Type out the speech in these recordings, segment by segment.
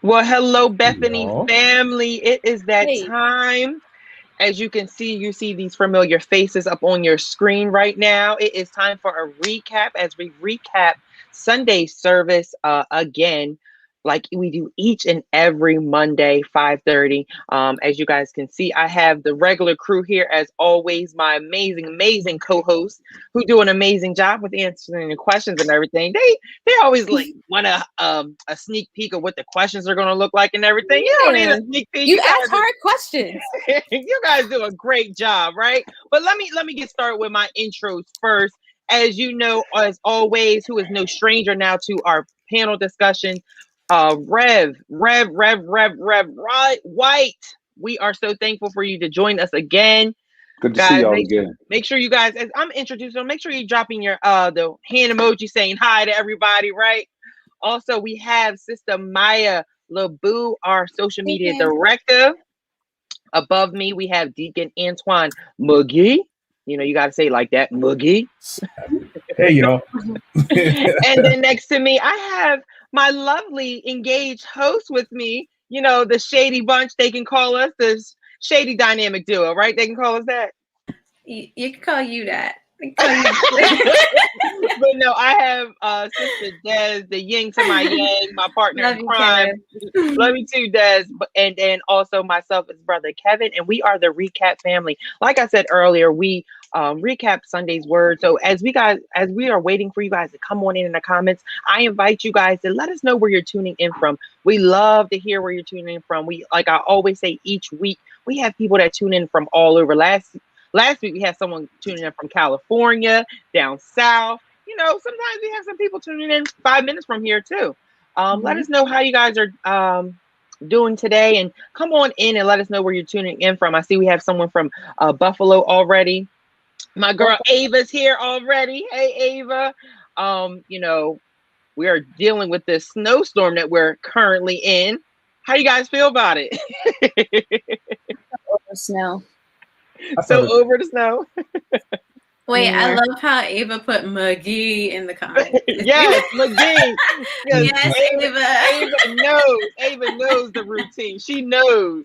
Well, hello, Bethany Y'all. family. It is that Hey, time. As you can see, you see these familiar faces up on your screen right now. It is time for a recap as we recap Sunday service again, like we do each and every Monday, 5:30. As you guys can see, I have the regular crew here as always, my amazing, amazing co-hosts who do an amazing job with answering the questions and everything. They always like want a sneak peek of what the questions are gonna look like and everything. You don't need yeah. a sneak peek. You You ask guys hard questions. you guys do a great job, right? But let me get started with my intros first. As you know, as always, who is no stranger now to our panel discussion, Rev White. We are so thankful for you to join us again, Good to see guys. y'all Make again. make sure you guys, as I'm introducing them, make sure you dropping your the hand emoji saying hi to everybody, right? Also, we have Sister Maya LeBou, our social Hey, media fam. director. Above me, we have Deacon Antoine Moogie. You know, you got to say it like that, Moogie. Hey, y'all. And then next to me, I have my lovely engaged host with me. You know, the shady bunch, they can call us the shady dynamic duo, right? They can call us that. You can call you that. You can call you But no, I have Sister Des, the yin to my yang, my partner Love in you, crime. Kevin. Love you too, Des. And then also myself as brother Kevin, and we are the recap family. Like I said earlier, we recap Sunday's word. So as we are waiting for you guys to come on in the comments, I invite you guys to let us know where you're tuning in from. We love to hear where you're tuning in from. We, like I always say, each week we have people that tune in from all over. Last week we had someone tuning in from California, down south. You know, sometimes we have some people tuning in 5 minutes from here too. Let us know how you guys are doing today, and come on in and let us know where you're tuning in from. I see we have someone from Buffalo already. My girl Ava's here already. Hey, Ava. You know, we are dealing with this snowstorm that we're currently in. How you guys feel about it? Over snow. So over the snow. Wait, I Yeah. love how Ava put McGee in the comments. Yes, McGee. Yes, Yes, Ava. Ava knows the routine. She knows.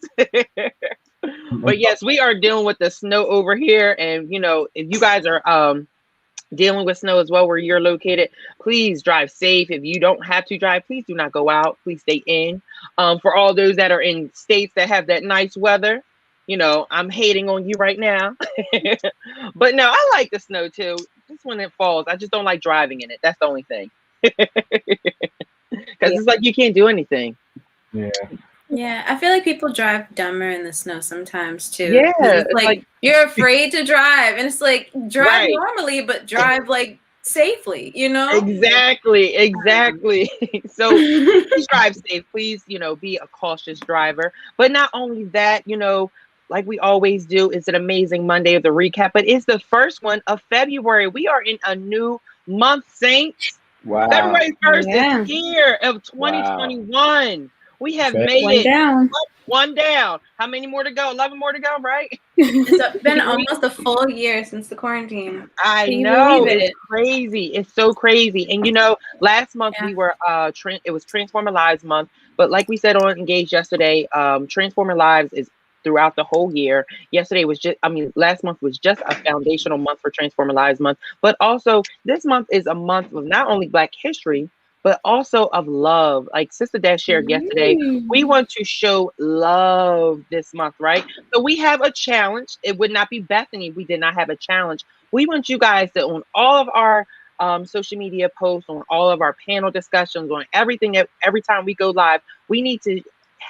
But yes, we are dealing with the snow over here, and you know, if you guys are dealing with snow as well where you're located, please drive safe. If you don't have to drive, please do not go out. Please stay in. For all those that are in states that have that nice weather, you know, I'm hating on you right now. But no, I like the snow too. Just when it falls, I just don't like driving in it. That's the only thing. Because it's like you can't do anything. Yeah. Yeah, I feel like people drive dumber in the snow sometimes too. Yeah, It's it's like you're afraid to drive, and it's like drive right. normally, but drive like safely, you know? Exactly. So please drive safe. Please, you know, be a cautious driver. But not only that, you know, like we always do, it's an amazing Monday of the recap, but it's the first one of February. We are in a new month, Saints. Wow. February 1st Yeah. is here of Wow. 2021. We have Fact. made One it down. one down. How many more to go? 11 more to go, right? It's been almost a full year since the quarantine. I Can you know, believe it's it? crazy. It's so crazy. And you know, last month Yeah. we were it was Transformer Lives month, but like we said on Engage yesterday, Transformer Lives is throughout the whole year. Yesterday was just, I mean, last month was just a foundational month for Transformer Lives month, but also this month is a month of not only Black history, but also of love. Like Sister Dash shared yesterday, we want to show love this month, right? So we have a challenge. It would not be Bethany if we did not have a challenge. We want you guys to, on all of our social media posts, on all of our panel discussions, on everything, every time we go live, we need to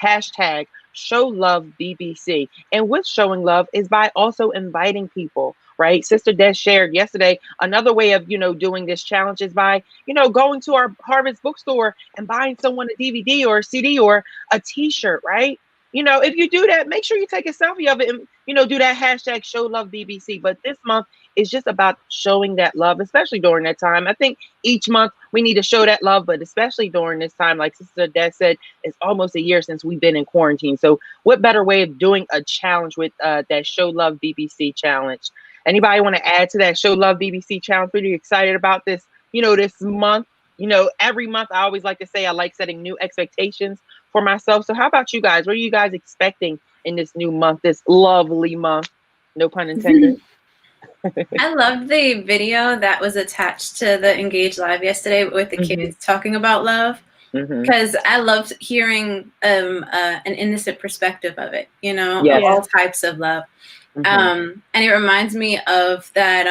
hashtag show love BBC. And with showing love is by also inviting people, right? Sister Des shared yesterday, another way of, you know, doing this challenge is by, you know, going to our Harvest bookstore and buying someone a DVD or a CD or a t-shirt, right? You know, if you do that, make sure you take a selfie of it and, you know, do that hashtag show love BBC. But this month is just about showing that love, especially during that time. I think each month we need to show that love, but especially during this time, like Sister Des said, it's almost a year since we've been in quarantine. So what better way of doing a challenge with that show love BBC challenge? Anybody want to add to that show love BBC challenge? Pretty excited about this, you know, this month. every month I always like to say I like setting new expectations for myself. So how about you guys? What are you guys expecting in this new month, this lovely month? No pun intended. I loved the video that was attached to the Engage Live yesterday with the kids talking about love, because I loved hearing an innocent perspective of it, of all types of love. And it reminds me of that.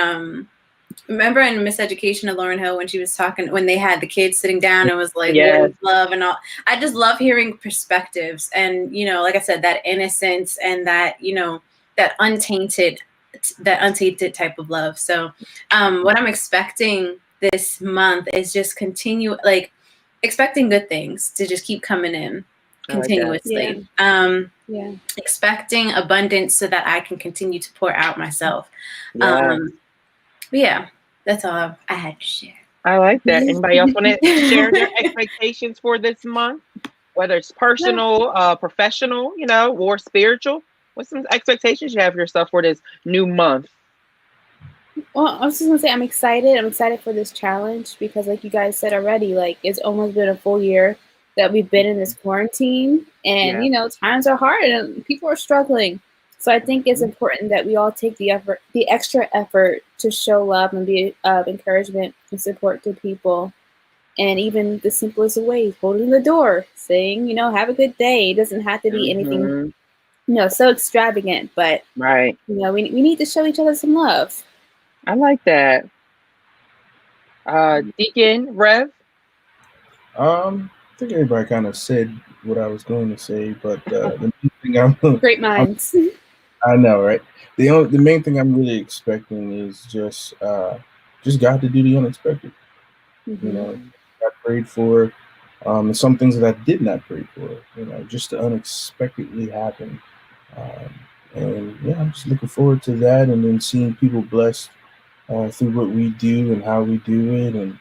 Remember in Miseducation of Lauryn Hill when she was talking, when they had the kids sitting down and was like, what is love and all. I just love hearing perspectives and, like I said, that innocence and that, that untainted type of love. So what I'm expecting this month is just continue, like expecting good things to just keep coming in continuously. Expecting abundance so that I can continue to pour out myself. Yeah, that's all I had to share. I like that. Anybody else want to share their expectations for this month? Whether it's personal, professional, or spiritual? What's some expectations you have for yourself for this new month? Well, I was just going to say I'm excited. I'm excited for this challenge because like you guys said already, like it's almost been a full year that we've been in this quarantine and, times are hard and people are struggling. So I think it's important that we all take the extra effort to show love and be of encouragement and support to people. And even the simplest of ways, holding the door, saying, have a good day. It doesn't have to be anything, so extravagant, but we need to show each other some love. I like that. Deacon, Rev? I think everybody kind of said what I was going to say, but the main thing great minds. I know, right? The main thing I'm really expecting is just God to do the unexpected. I prayed for, and some things that I did not pray for. Just to unexpectedly happen. And I'm just looking forward to that, and then seeing people blessed through what we do and how we do it, and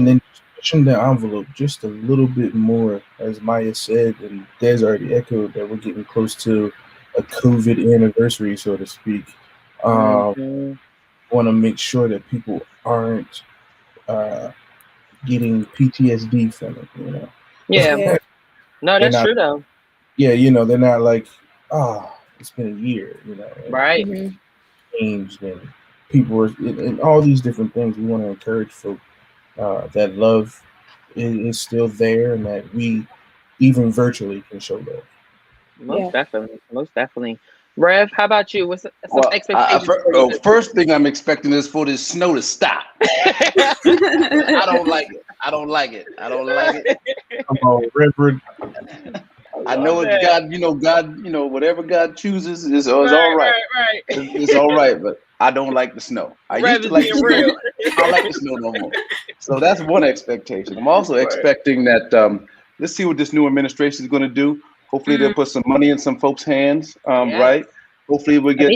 then pushing the envelope just a little bit more, as Maya said, and Des already echoed that we're getting close to a COVID anniversary, so to speak. Want to make sure that people aren't getting PTSD from it, Yeah. No, that's true though. Yeah, they're not like, it's been a year, right? Changed and people are, and all these different things. We want to encourage folk that love is still there, and that we even virtually can show love. Most definitely. Rev, how about you? What's some expectations? First thing I'm expecting is for this snow to stop. I don't like it. Come on, Reverend. I know it's God, whatever God chooses is all right. Right. It's all right, but I don't like the snow. I used to like the snow. I don't like the snow no more. So that's one expectation. I'm also expecting that let's see what this new administration is going to do. Hopefully they'll put some money in some folks' hands, right? Hopefully we'll get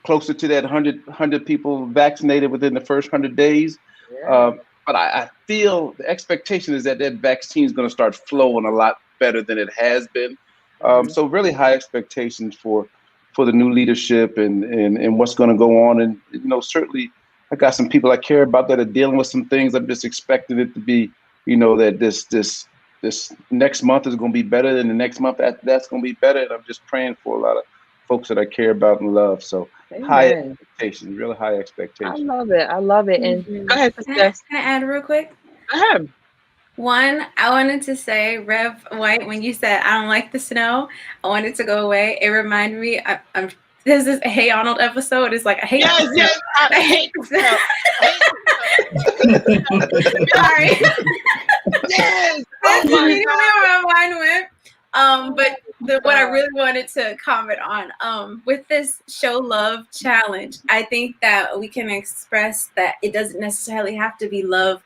closer to that 100 people vaccinated within the first 100 days. But I feel the expectation is that vaccine is going to start flowing a lot better than it has been. So really high expectations for the new leadership and what's going to go on. And, certainly I got some people I care about that are dealing with some things. I'm just expecting it to be, that this next month is going to be better than the next month. That's going to be better. And I'm just praying for a lot of folks that I care about and love. So high expectations, really high expectations. I love it. And go ahead, Can I add real quick? Go ahead. One, I wanted to say, Rev White, when you said I don't like the snow, I wanted to go away. It reminded me, this is a Hey Arnold episode. It's like, I hate I hate the snow. Sorry. Yes. That's immediately where my mind went. But what I really wanted to comment on, with this Show Love challenge, I think that we can express that it doesn't necessarily have to be love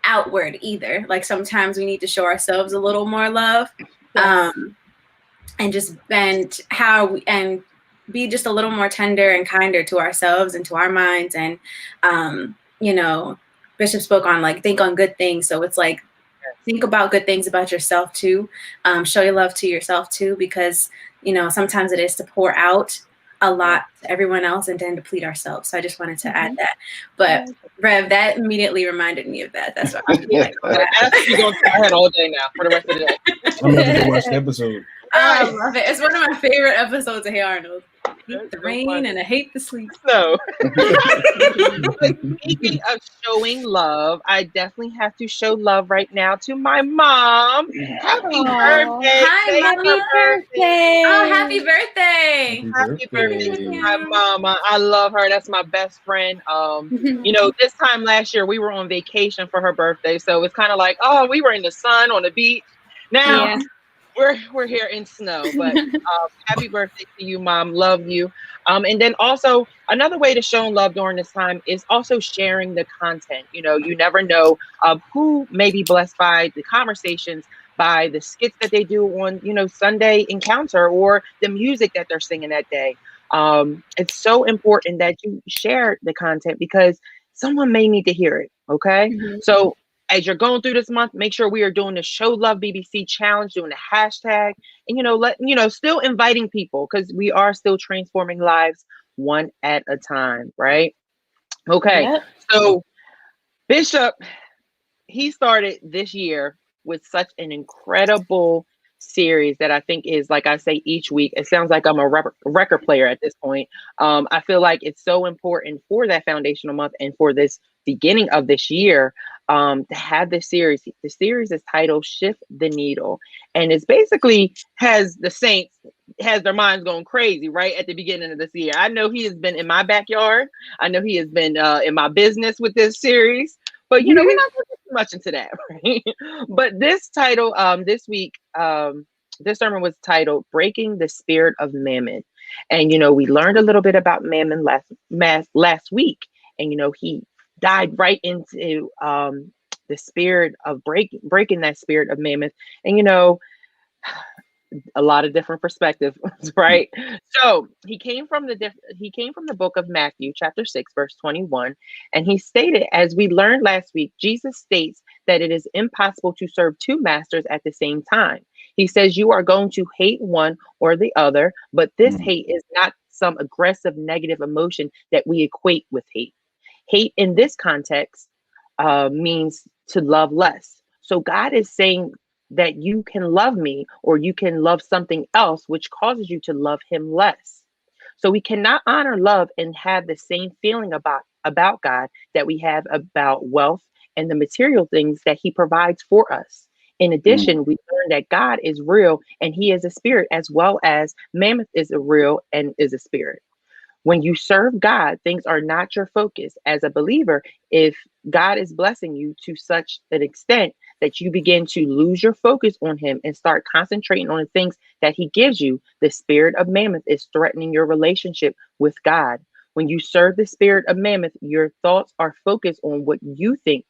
outward either. Like sometimes we need to show ourselves a little more love, and just and be just a little more tender and kinder to ourselves and to our minds. And Bishop spoke on like think on good things, so it's like think about good things about yourself too. Show your love to yourself too, because sometimes it is to pour out a lot to everyone else and then deplete ourselves. So I just wanted to add that. But Rev, that immediately reminded me of that. That's what I was like. That's going through my head all day now for the rest of the day. I'm going to watch the episode. I love it. It's one of my favorite episodes of Hey Arnold. I hate the rain and I hate the sleep. So, speaking of showing love, I definitely have to show love right now to my mom. Happy birthday! Hi, happy birthday! Oh, happy birthday! Happy birthday to my mama. I love her. That's my best friend. You know, this time last year we were on vacation for her birthday, so it's kind of like, oh, we were in the sun on the beach. Now we're here in snow, but happy birthday to you, Mom. Love you. And then also another way to show love during this time is also sharing the content. You know, you never know who may be blessed by the conversations, by the skits that they do on, you know, Sunday Encounter, or the music that they're singing that day. It's so important that you share the content because someone may need to hear it. Okay. So as you're going through this month, make sure we are doing the Show Love BBC challenge, doing the hashtag, and, you know, still inviting people because we are still transforming lives one at a time. Right. Okay. So Bishop, he started this year with such an incredible series that I think is, like I say, each week. It sounds like I'm a record player at this point. I feel like it's so important for that foundational month and for this beginning of this year to have this series. The series is titled Shift the Needle, and it's basically has the saints has their minds going crazy right at the beginning of this year. I know he has been in my backyard. I know he has been in my business with this series. But, you know, we're not going to get too much into that, right? But this title, this week, this sermon was titled Breaking the Spirit of Mammon. And, you know, we learned a little bit about Mammon last week. And, you know, he died right into the spirit of breaking that spirit of Mammon. And, you know, a lot of different perspectives, right? So he came from the book of Matthew, chapter 6, verse 21. And he stated, as we learned last week, Jesus states that it is impossible to serve two masters at the same time. He says you are going to hate one or the other, but this hate is not some aggressive negative emotion that we equate with hate. Hate in this context means to love less. So God is saying that you can love me or you can love something else, which causes you to love him less. So we cannot honor love and have the same feeling about God that we have about wealth and the material things that he provides for us. In addition, we learn that God is real and he is a spirit, as well as Mammoth is a real and is a spirit. When you serve God, things are not your focus. As a believer, if God is blessing you to such an extent that you begin to lose your focus on him and start concentrating on the things that he gives you, the spirit of Mammoth is threatening your relationship with God. When you serve the spirit of Mammoth, your thoughts are focused on what you think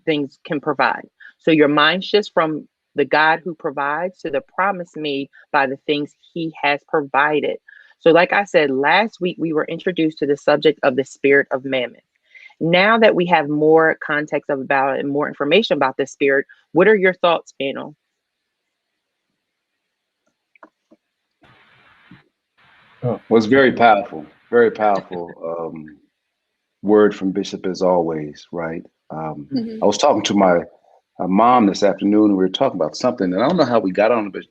things can provide. So your mind shifts from the God who provides to the promise made by the things he has provided. So like I said, last week we were introduced to the subject of the spirit of Mammoth. Now that we have more context about it and more information about the spirit, what are your thoughts, panel? Was very powerful word from Bishop as always, right? I was talking to my mom this afternoon and we were talking about something, and I don't know how we got on it, but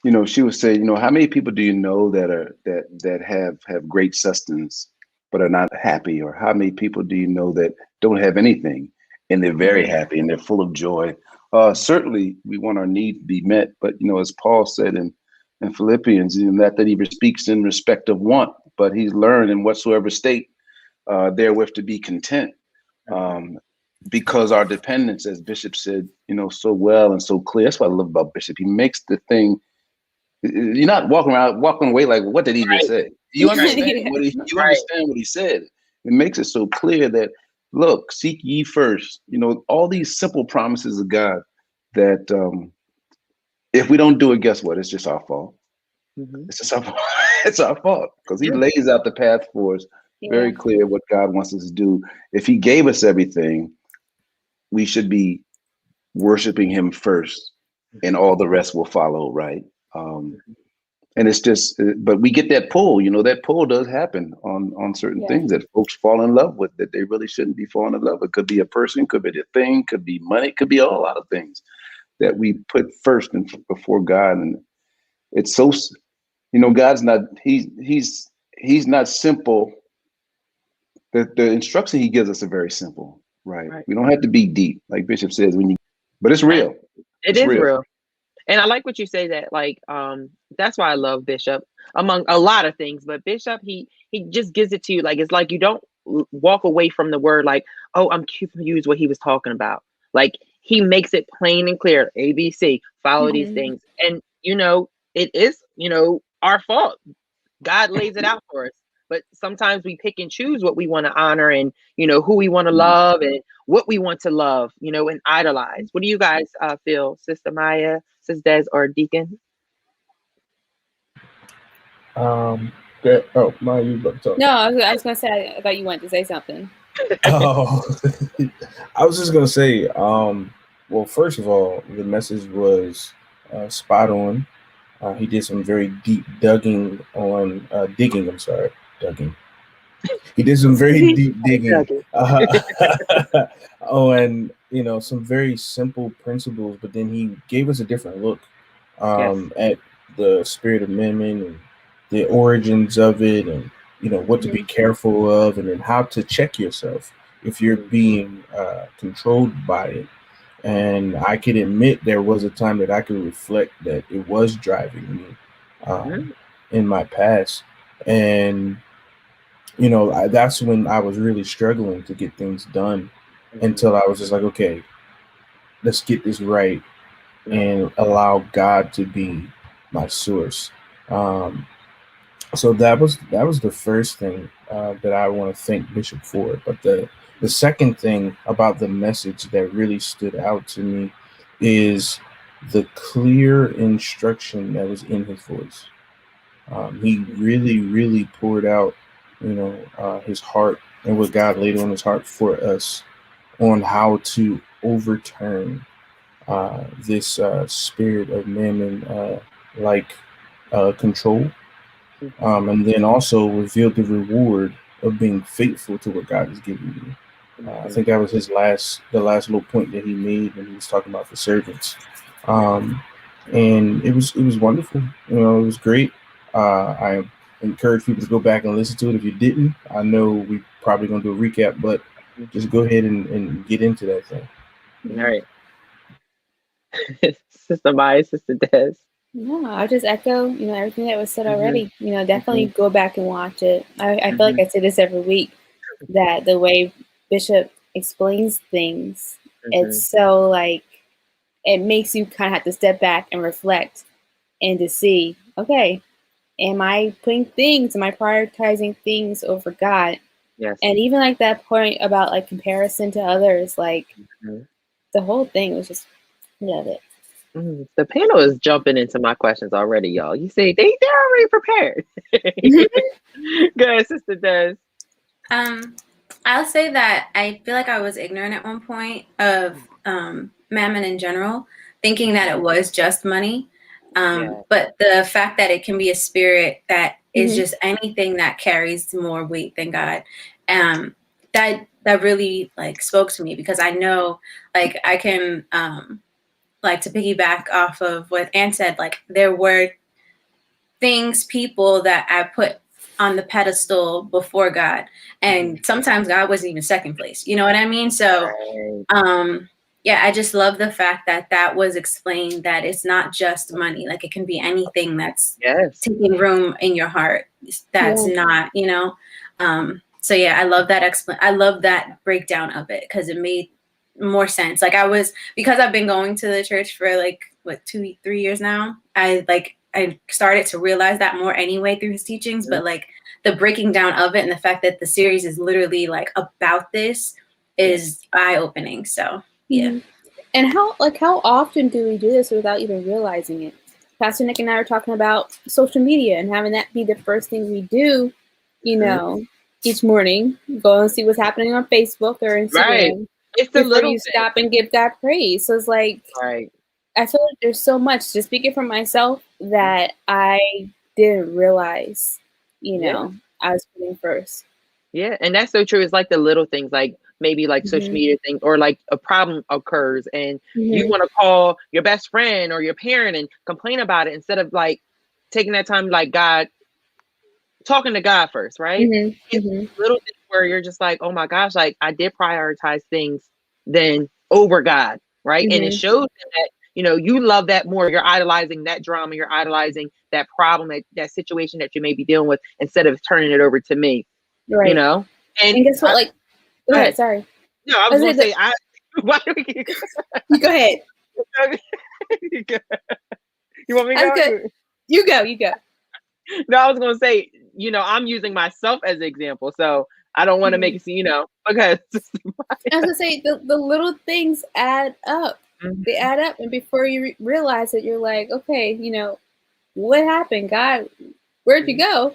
you know, she was saying, you know, how many people do you know that have great sustenance but are not happy? Or how many people do you know that don't have anything and they're very happy and they're full of joy? Certainly we want our needs to be met, but you know, as Paul said in Philippians, you know, that he speaks in respect of want, but he's learned in whatsoever state therewith to be content. Because our dependence, as Bishop said, you know, so well and so clear. That's what I love about Bishop. He makes the thing. You're not walking away like, what did he just say? You understand understand what he said. It makes it so clear that, look, seek ye first. You know, all these simple promises of God that if we don't do it, guess what? It's just our fault. It's just our fault. It's our fault because he lays out the path for us. Very clear what God wants us to do. If he gave us everything, we should be worshiping him first and all the rest will follow, right? And it's just, but we get that pull, that pull does happen on certain things that folks fall in love with that they really shouldn't be falling in love with. It could be a person, could be a thing, could be money, could be a whole lot of things that we put first and before God. And it's so, God's not, he's not simple. The instruction he gives us are very simple, right? We don't have to be deep, like Bishop says, but it's real. It is real. And I like what you say that, like, that's why I love Bishop, among a lot of things. But Bishop, he just gives it to you. Like, it's like you don't walk away from the word like, oh, I'm confused what he was talking about. Like, he makes it plain and clear. ABC, follow these things. And, it is, our fault. God lays it out for us. But sometimes we pick and choose what we want to honor and, who we want to love and what we want to love, and idolize. What do you guys feel, Sister Maya, Sister Des, or Deacon? Okay. Oh, Maya, you about to talk. No, I was going to say, I thought you wanted to say something. Oh, I was just going to say, well, first of all, the message was spot on. He did some very deep digging. He did some very deep digging on, some very simple principles, but then he gave us a different look at the spirit of mammon and the origins of it, and what to be careful of, and then how to check yourself if you're being controlled by it. And I can admit there was a time that I could reflect that it was driving me in my past. And, that's when I was really struggling to get things done until I was just like, okay, let's get this right and allow God to be my source. So that was the first thing that I want to thank Bishop for. But the second thing about the message that really stood out to me is the clear instruction that was in his voice. He really, really poured out, his heart and what God laid on his heart for us on how to overturn this spirit of mammon, control. And then also revealed the reward of being faithful to what God has given you. I think that was the last little point that he made when he was talking about the servants. And it was wonderful. It was great. I encourage people to go back and listen to it. If you didn't, I know we probably gonna do a recap, but just go ahead and get into that thing. All right. Sister Maya, Sister Des. No, I just echo, everything that was said already. Definitely go back and watch it. I feel like I say this every week, that the way Bishop explains things, it's so like, it makes you kind of have to step back and reflect and to see, okay, am I prioritizing things over God? Yes. And even like that point about like comparison to others, like the whole thing was just, love it. The panel is jumping into my questions already, y'all. You see, they're already prepared. Go ahead, Sister Des. I'll say that I feel like I was ignorant at one point of mammon in general, thinking that it was just money. But the fact that it can be a spirit that is just anything that carries more weight than God, that really like spoke to me, because I know, like, I can like, to piggyback off of what Ann said, like, there were people that I put on the pedestal before God, and sometimes God wasn't even second place. You know what I mean? So, I just love the fact that was explained, that it's not just money. Like, it can be anything that's taking room in your heart. That's not, So I love that I love that breakdown of it, because it made more sense. Like, because I've been going to the church for like 2-3 years now, I started to realize that more anyway through his teachings, but like the breaking down of it and the fact that the series is literally like about this is eye-opening. So And how often do we do this without even realizing it? Pastor Nick and I were talking about social media and having that be the first thing we do, each morning, go and see what's happening on Facebook or Instagram. Right. It's the little you stop and give God praise. So it's like, I feel like there's so much, just speaking for myself, that I didn't realize, you know, I was putting first. Yeah, and that's so true. It's like the little things, like maybe like social media things, or like a problem occurs and you want to call your best friend or your parent and complain about it instead of like taking that time, like talking to God first, right? It's little things where you're just like, oh my gosh, like I did prioritize things then over God, right? And it shows them that, you know, you love that more. You're idolizing that drama, you're idolizing that problem, that situation that you may be dealing with instead of turning it over to me. Right. You know? And guess what? Like, go ahead. Sorry. No, I was going to say, why do we you go ahead. You want me to go? Good. You go. No, I was going to say, you know, I'm using myself as an example, so I don't want to make it seem, you know, because I was going to say the little things add up. They add up, and before you realize it, you're like, okay, you know, what happened, God? Where'd you go?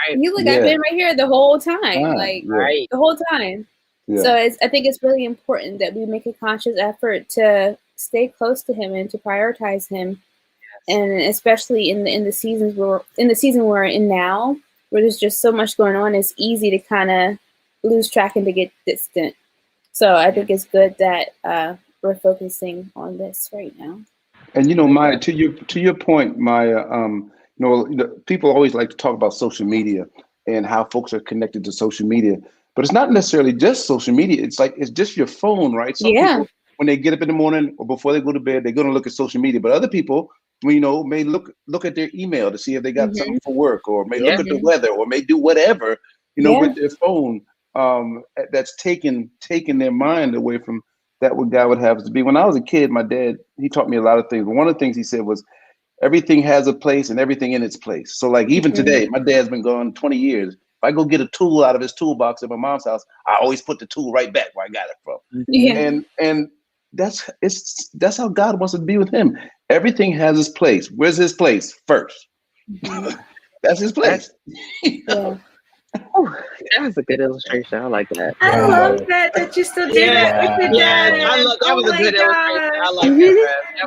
Right. You look, I've been right here the whole time, the whole time. Yeah. So I think it's really important that we make a conscious effort to stay close to Him and to prioritize Him, and especially in the season we're in now, where there's just so much going on. It's easy to kind of lose track and to get distant. So I think it's good that we're focusing on this right now. And you know, Maya, to your point, Maya, you know, people always like to talk about social media and how folks are connected to social media, but it's not necessarily just social media. It's like, it's just your phone, right? Some people, when they get up in the morning or before they go to bed, they're going to look at social media. But other people, you know, may look at their email to see if they got something for work, or may look at the weather, or may do whatever, you know, with their phone. That's taking their mind away from that what God would have us to be. When I was a kid, my dad, he taught me a lot of things. But one of the things he said was, everything has a place and everything in its place. So like even today, my dad's been gone 20 years. If I go get a tool out of his toolbox at my mom's house, I always put the tool right back where I got it from. And that's how God wants us to be with Him. Everything has its place. Where's His place? First. That's His place. Oh, that was a good illustration. I like that. I love that you still do that with your dad. I love that. Was a good illustration. I like that. That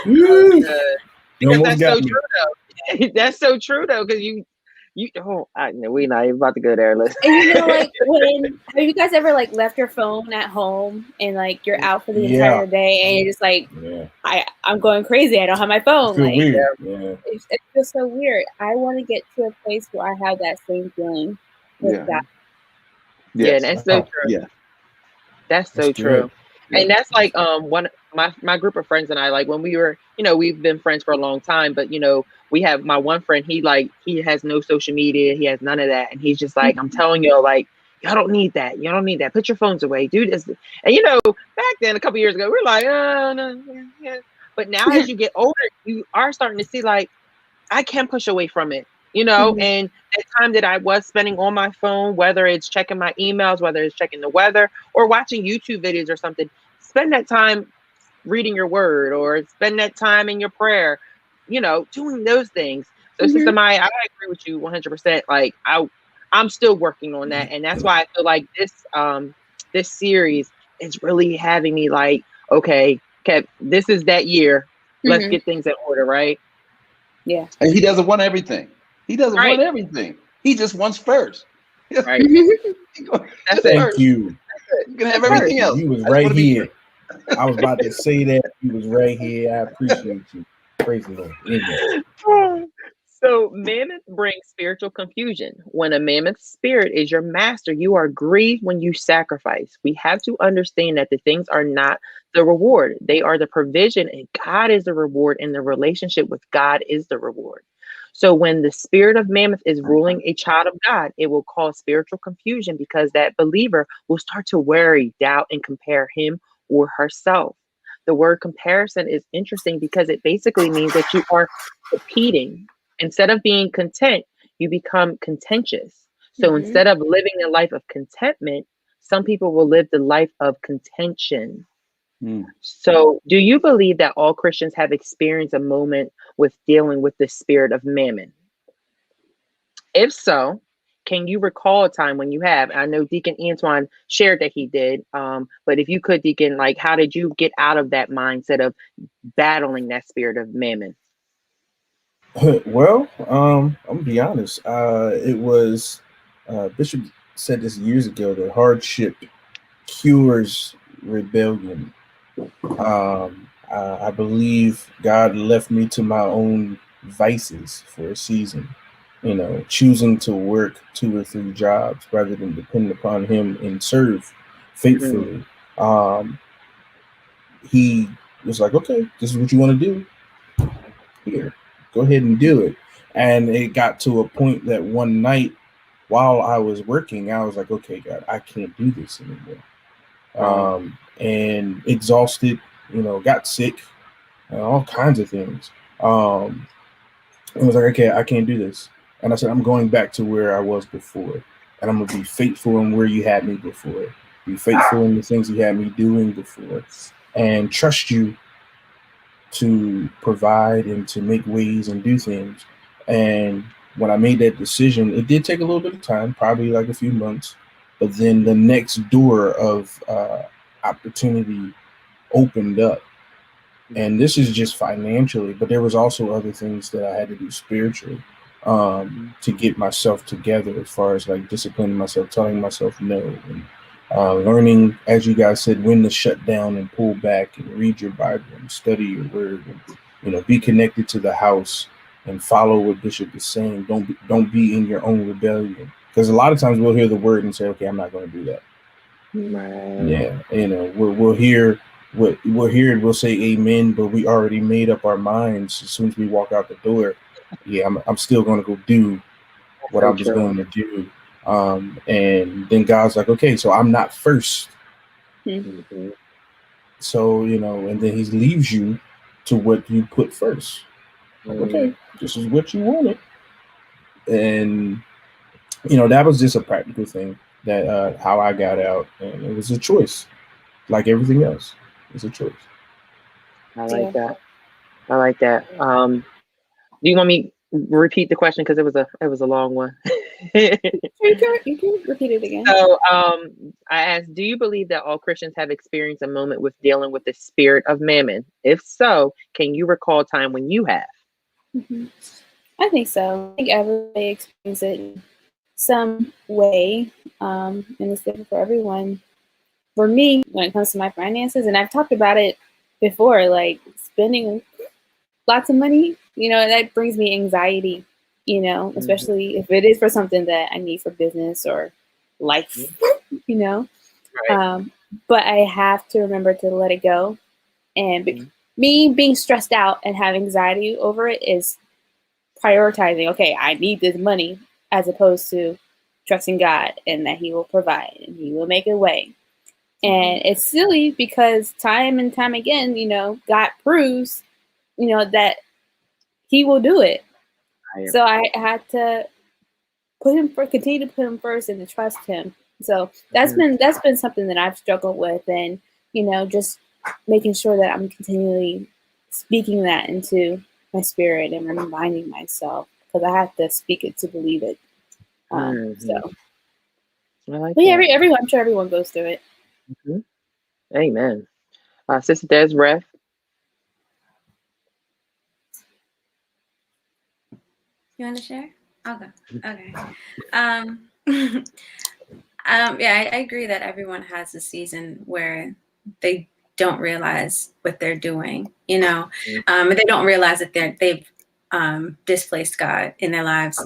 was good. Because that's so true though. That's so true though, because you we're not even about to go there. And you know, like, have you guys ever like left your phone at home and like you're out for the entire day and you're just like, I'm going crazy. I don't have my phone. Like, it feels so weird. I want to get to a place where I have that same feeling with that. Yeah, that's so true. Yeah, that's so true. And that's like one my group of friends and I, like when we were, you know, we've been friends for a long time, but you know, we have my one friend, he has no social media, he has none of that, and he's just like, I'm telling you, like, y'all don't need that, put your phones away, dude. And you know, back then a couple years ago, we were like, oh no, but now as you get older, you are starting to see like, I can push away from it, you know. And the time that I was spending on my phone, whether it's checking my emails, whether it's checking the weather or watching YouTube videos or something, spend that time reading your word or spend that time in your prayer, you know, doing those things. So Sister Maya, I agree with you 100%. Like I'm still working on that. And that's why I feel like this series is really having me like, okay, this is that year. Let's get things in order, right? Yeah. And He doesn't want everything. He doesn't want everything. He just wants first. Right. Thank you. You can have everything else. You was right here. I was about to say that. You was right here. I appreciate you. Praise the Lord. Amen. So mammoth brings spiritual confusion. When a mammoth spirit is your master, you are grieved when you sacrifice. We have to understand that the things are not the reward. They are the provision, and God is the reward, and the relationship with God is the reward. So when the spirit of mammoth is ruling a child of God, it will cause spiritual confusion because that believer will start to worry, doubt, and compare him or herself. The word comparison is interesting because it basically means that you are competing. Instead of being content, you become contentious. So instead of living a life of contentment, some people will live the life of contention. So do you believe that all Christians have experienced a moment with dealing with the spirit of mammon? If so, can you recall a time when you have? I know Deacon Antoine shared that he did, but if you could, Deacon, like, how did you get out of that mindset of battling that spirit of mammon? Well, I'm gonna be honest. It was Bishop said this years ago that hardship cures rebellion. I believe God left me to my own vices for a season. You know, choosing to work 2 or 3 jobs rather than depend upon Him and serve faithfully. He was like, "Okay, this is what you want to do. Here, go ahead and do it." And it got to a point that one night while I was working, I was like, "Okay, God, I can't do this anymore." And exhausted, got sick, all kinds of things. I was like, okay, I can't do this. And I said, I'm going back to where I was before. And I'm going to be faithful in where you had me before. Be faithful in the things you had me doing before. And trust you to provide and to make ways and do things. And when I made that decision, it did take a little bit of time, probably like a few months. But then the next door of opportunity opened up. And this is just financially, but there was also other things that I had to do spiritually to get myself together, as far as like disciplining myself, telling myself no, and learning, as you guys said, when to shut down and pull back and read your Bible and study your word, and be connected to the house and follow what Bishop is saying. Don't be in your own rebellion, because a lot of times we'll hear the word and say, okay, I'm not going to do that. Right. Yeah, we'll hear. We'll hear it, we'll say amen, but we already made up our minds as soon as we walk out the door. Yeah, I'm still going to go do what I was going to do. And then God's like, okay, so I'm not first. Mm-hmm. So, and then He leaves you to what you put first. Like, okay, this is what you wanted. And, that was just a practical thing that how I got out. And it was a choice, like everything else. It's a choice. I like that. I like that. Do you want me repeat the question, because it was a long one? You can repeat it again. So I asked, do you believe that all Christians have experienced a moment with dealing with the spirit of mammon? If so, can you recall a time when you have? Mm-hmm. I think so. I think everybody experiences it in some way, and it's different for everyone. For me, when it comes to my finances, and I've talked about it before, like spending lots of money, that brings me anxiety, especially if it is for something that I need for business or life, Right. But I have to remember to let it go. And me being stressed out and having anxiety over it is prioritizing, okay, I need this money, as opposed to trusting God and that He will provide and He will make a way. And it's silly because time and time again, God proves, that He will do it. So I had to continue to put Him first and to trust Him. So that's been something that I've struggled with, and just making sure that I'm continually speaking that into my spirit and reminding myself, because I have to speak it to believe it. So, I'm sure everyone goes through it. Amen. Sister Desiree. You want to share? Okay. Yeah, I agree that everyone has a season where they don't realize what they're doing, and they don't realize that they've displaced God in their lives.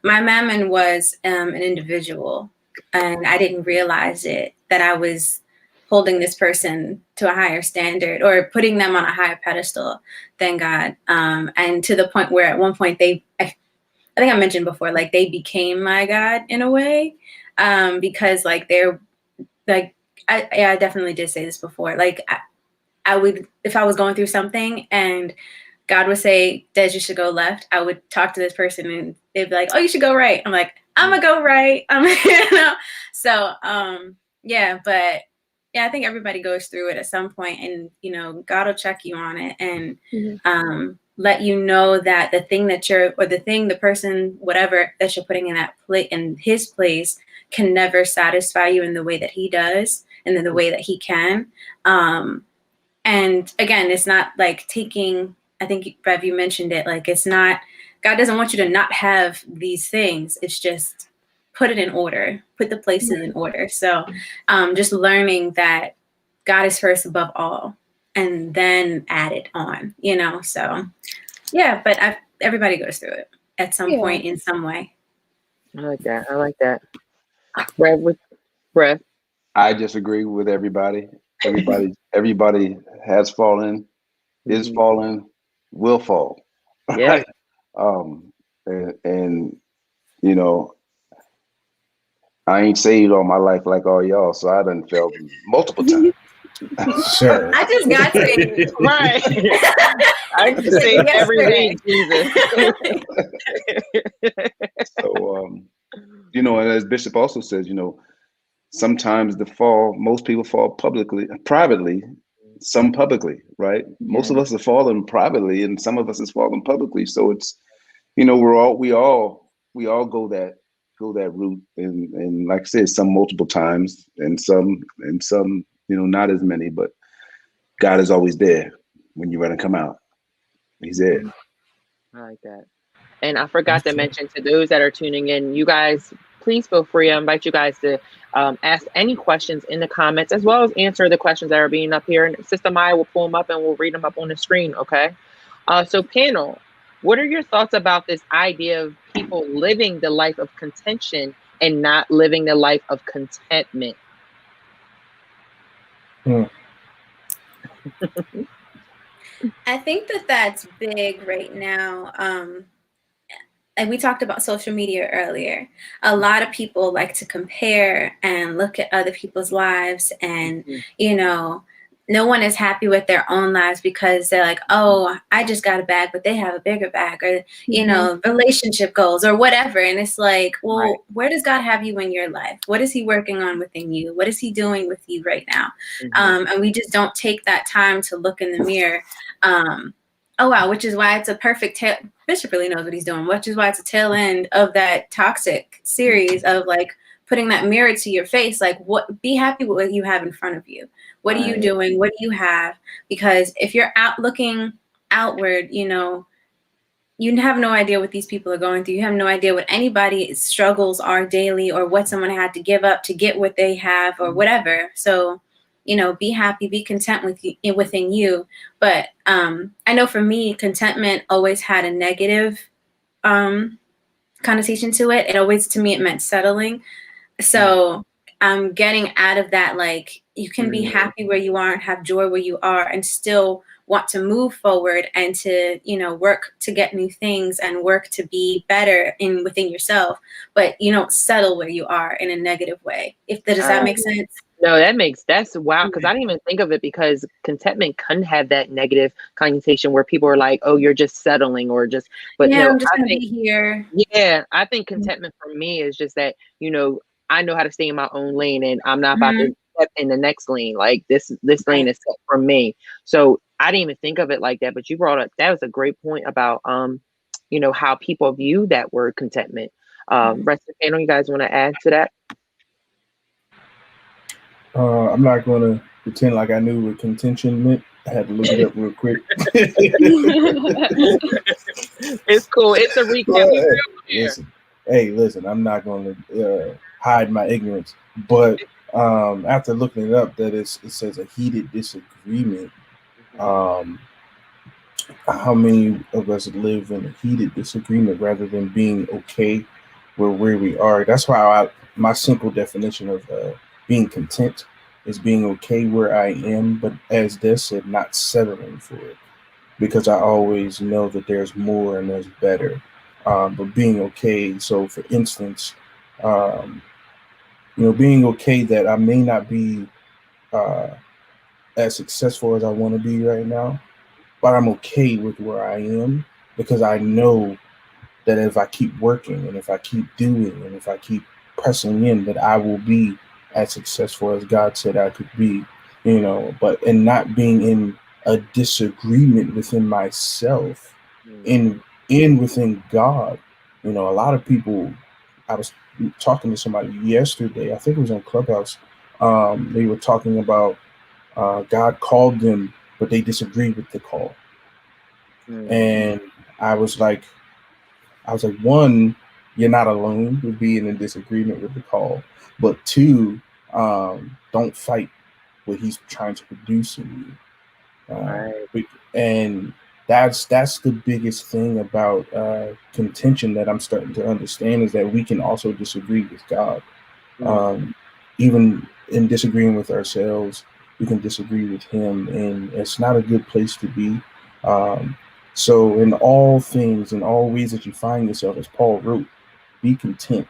My mammon was an individual, and I didn't realize it, that I was holding this person to a higher standard or putting them on a higher pedestal than God. And to the point where at one point I think I mentioned before, like they became my God in a way, because like they're like, I definitely did say this before. Like I would, if I was going through something and God would say, Des, you should go left, I would talk to this person and they'd be like, oh, you should go right. I'm like, I'm gonna go right. So yeah, but yeah, I think everybody goes through it at some point, and God will check you on it and let you know that the thing that the person, whatever that you're putting in that in His place, can never satisfy you in the way that He does and in the way that He can. And again, it's not like taking I think, Rev, you mentioned it, like, it's not, God doesn't want you to not have these things. It's just put it in order, put the places in order. So just learning that God is first above all, and then add it on, you know? So yeah, but everybody goes through it at some point in some way. I like that. I like that. Rev with breath. I disagree with everybody. Everybody has fallen, is falling, will fall. Yeah. And you know, I ain't saved all my life like all y'all, so I done fell multiple times. Sure. I just got saved. Right. I just saved every week, Jesus. So, you know, and as Bishop also says, you know, sometimes most people fall privately, some publicly, right? Yeah. Most of us have fallen privately, and some of us has fallen publicly. So it's, you know, we all go that route, and like I said, some multiple times, and some, you know, not as many. But God is always there when you're ready to come out. He's there. I like that. And I forgot to mention to those that are tuning in, you guys, please feel free. I invite you guys to ask any questions in the comments, as well as answer the questions that are being up here. And Sister Maya will pull them up and we'll read them up on the screen, okay? So panel, what are your thoughts about this idea of people living the life of contention and not living the life of contentment? I think that's big right now. And we talked about social media earlier. A lot of people like to compare and look at other people's lives, and you know, no one is happy with their own lives because they're like, oh, I just got a bag, but they have a bigger bag, or you know, relationship goals or whatever. And it's like, well, where does God have you in your life? What is he working on within you? What is he doing with you right now? And we just don't take that time to look in the mirror. Oh, wow. Which is why it's a perfect Bishop really knows what he's doing, which is why it's a tail end of that toxic series of like putting that mirror to your face. Like, be happy with what you have in front of you. What are you doing? What do you have? Because if you're out looking outward, you know, you have no idea what these people are going through. You have no idea what anybody's struggles are daily, or what someone had to give up to get what they have, or whatever. So, you know, be happy, be content within you. But I know for me, contentment always had a negative connotation to it. It always, to me, it meant settling. So I'm getting out of that. Like, you can be happy where you are and have joy where you are, and still want to move forward and to, you know, work to get new things and work to be better within yourself. But you don't settle where you are in a negative way. Does that make sense? No, that's wow. Because I didn't even think of it, because contentment can have that negative connotation where people are like, oh, you're just settling, or just, but yeah, no, I'm just gonna be here. Yeah, I think contentment for me is just that, you know, I know how to stay in my own lane, and I'm not about to step in the next lane. Like this lane is set for me. So I didn't even think of it like that. But you brought up, that was a great point about you know, how people view that word contentment. Rest of the panel, you guys want to add to that? I'm not going to pretend like I knew what contention meant. I had to look it up real quick. It's cool. It's a recap. Listen, I'm not going to hide my ignorance. But after looking it up, that it says a heated disagreement. How many of us live in a heated disagreement rather than being okay with where we are? That's why my simple definition of being content is being okay where I am, but as Des said, not settling for it, because I always know that there's more and there's better. But being okay. So, for instance, you know, being okay that I may not be as successful as I want to be right now, but I'm okay with where I am, because I know that if I keep working and if I keep doing and if I keep pressing in, that I will be as successful as God said I could be, you know. But and not being in a disagreement within myself, in within God. You know, a lot of people, I was talking to somebody yesterday, I think it was on Clubhouse, they were talking about God called them, but they disagreed with the call. And I was like, one, you're not alone with being in disagreement with the call, but two, don't fight what he's trying to produce in you. And that's the biggest thing about contention that I'm starting to understand, is that we can also disagree with God. Even in disagreeing with ourselves, we can disagree with him, and it's not a good place to be. So in all things, in all ways that you find yourself, as Paul wrote, be content,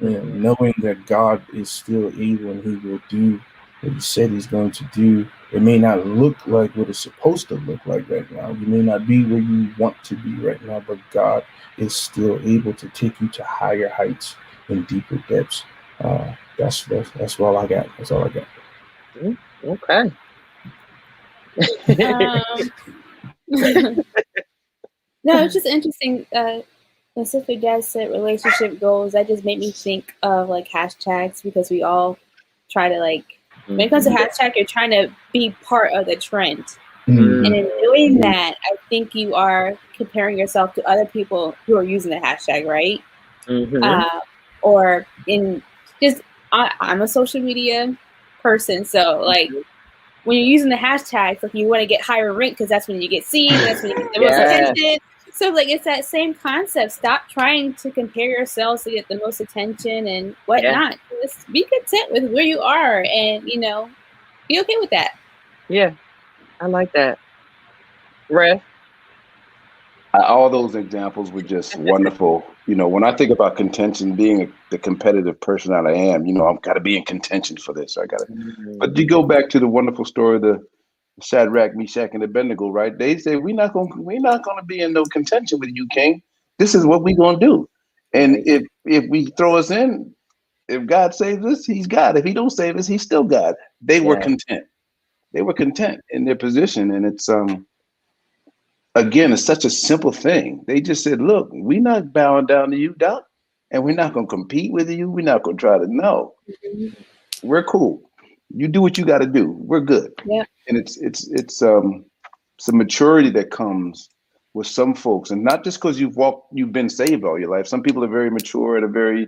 and knowing that God is still able and he will do what he said he's going to do. It may not look like what it's supposed to look like right now. You may not be where you want to be right now, but God is still able to take you to higher heights and deeper depths. That's all I got. That's all I got. Okay. No, it's just interesting. When Sister Jazz said relationship goals, that just made me think of like hashtags, because we all try to when it comes to hashtag, you're trying to be part of the trend. And in doing that, I think you are comparing yourself to other people who are using the hashtag, right? Or in just, I'm a social media person, so when you're using the hashtags, you want to get higher rank because that's when you get seen, that's when you get the most attention. So it's that same concept. Stop trying to compare yourselves to get the most attention and whatnot. Just be content with where you are, and be okay with that. Yeah, I like that. Ref? All those examples were just wonderful. When I think about contention, being the competitive person that I am, I've got to be in contention for this. I got to. But you go back to the wonderful story of the Shadrach, Meshach, and Abednego, right? They say we're not gonna be in no contention with you, King. This is what we're gonna do. And if we throw us in, if God saves us, he's God. If he don't save us, he's still God. They were content. They were content in their position. And it's again, it's such a simple thing. They just said, look, we're not bowing down to you, Doc, and we're not gonna compete with you. We're not gonna try to we're cool. You do what you gotta do. We're good. Yeah. And it's some maturity that comes with some folks, and not just because you've been saved all your life. Some people are very mature at a very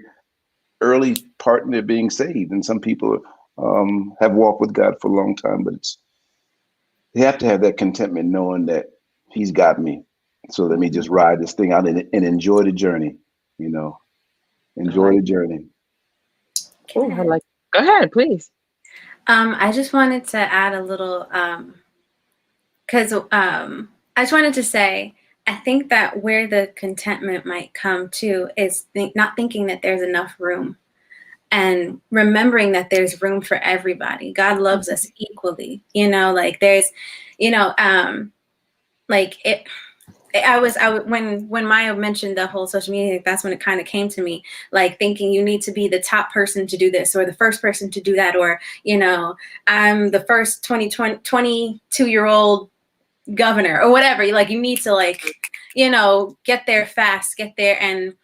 early part in their being saved, and some people have walked with God for a long time. But you have to have that contentment, knowing that he's got me. So let me just ride this thing out and enjoy the journey. Enjoy the journey. Oh, go ahead, please. I just wanted to add a little, because I just wanted to say, I think that where the contentment might come to is not thinking that there's enough room, and remembering that there's room for everybody. God loves us equally, there's, when Maya mentioned the whole social media, that's when it kind of came to me, thinking you need to be the top person to do this, or the first person to do that, or, I'm the first 22-year-old governor, or whatever. You need to get there fast, get there. And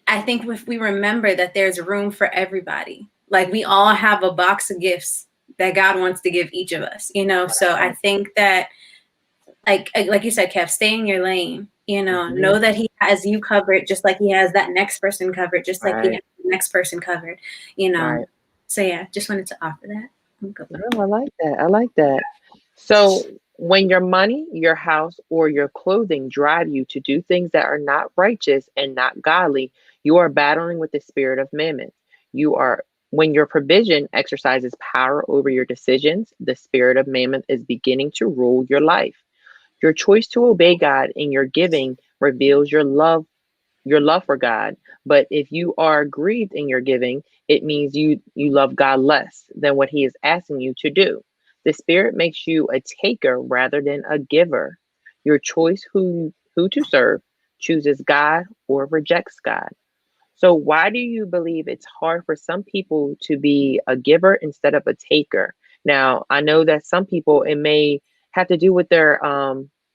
I think if we remember that there's room for everybody, we all have a box of gifts that God wants to give each of us, so I think that like you said, Kev, stay in your lane, know that he has you covered, just like he has that next person covered, just like he has the next person covered, So yeah, just wanted to offer that. Oh, I like that. I like that. So when your money, your house, or your clothing drive you to do things that are not righteous and not godly, you are battling with the spirit of mammon. When your provision exercises power over your decisions, the spirit of mammon is beginning to rule your life. Your choice to obey God in your giving reveals your love for God. But if you are grieved in your giving, it means you love God less than what he is asking you to do. The spirit makes you a taker rather than a giver. Your choice who to serve chooses God or rejects God. So why do you believe it's hard for some people to be a giver instead of a taker? Now, I know that some people, it may have to do with their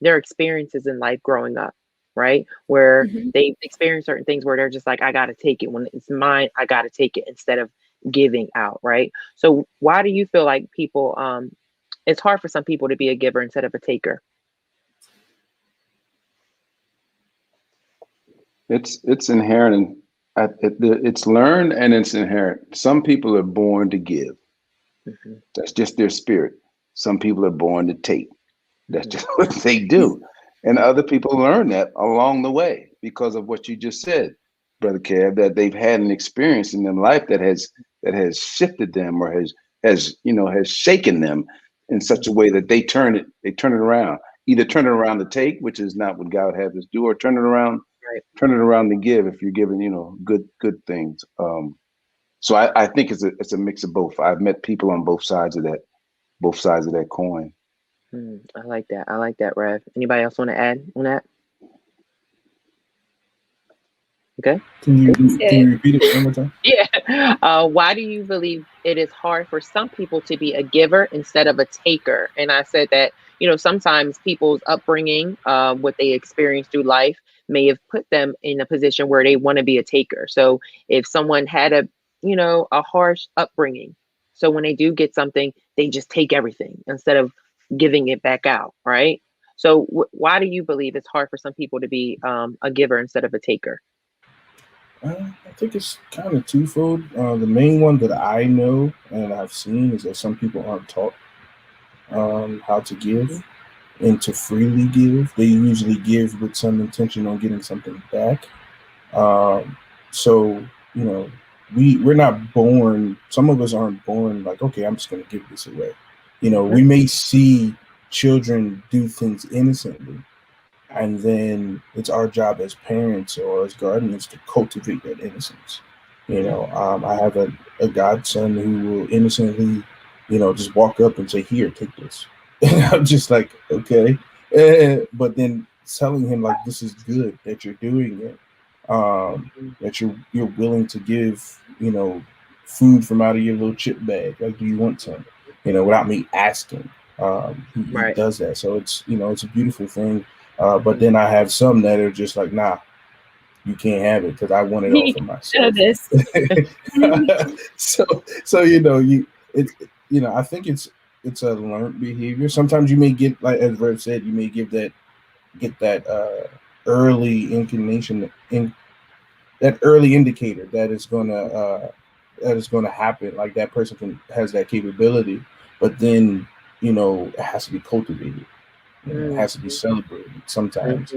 experiences in life growing up, right? Where they experience certain things where they're just like, I got to take it. When it's mine, I got to take it instead of giving out, right? So why do you feel like people, it's hard for some people to be a giver instead of a taker? It's inherent and it's learned and it's inherent. Some people are born to give. Mm-hmm. That's just their spirit. Some people are born to take. That's just what they do. And other people learn that along the way because of what you just said, Brother Kev, that they've had an experience in their life that has shifted them or has shaken them in such a way that they turn it around. Either turn it around to take, which is not what God has us do, or turn it around to give if you're giving, good things. So I think it's a mix of both. I've met people on both sides of that coin. I like that, Rev. Anybody else want to add on that? Okay. Can you repeat it one more time? Yeah. Why do you believe it is hard for some people to be a giver instead of a taker? And I said that, sometimes people's upbringing, what they experience through life may have put them in a position where they want to be a taker. So if someone had a harsh upbringing, so when they do get something, they just take everything instead of giving it back out, right? So why do you believe it's hard for some people to be a giver instead of a taker? I think it's kind of twofold. The main one that I know and I've seen is that some people aren't taught how to give and to freely give. They usually give with some intention on getting something back. So we're not born. Some of us aren't born like, okay, I'm just going to give this away. We may see children do things innocently, and then it's our job as parents or as guardians to cultivate that innocence. I have a godson who will innocently, just walk up and say, "Here, take this." And I'm just like, okay. But then telling him like, this is good that you're doing it, that you're willing to give, food from out of your little chip bag. Like, do you want some? Without me asking. He does that. So it's a beautiful thing. But then I have some that are just like, nah, you can't have it because I want it all for myself. I think it's a learned behavior. Sometimes you may get, like as Rev said, you may get that early inclination that early indicator that is gonna happen. Like that person has that capability, but then it has to be cultivated. It has to be celebrated sometimes,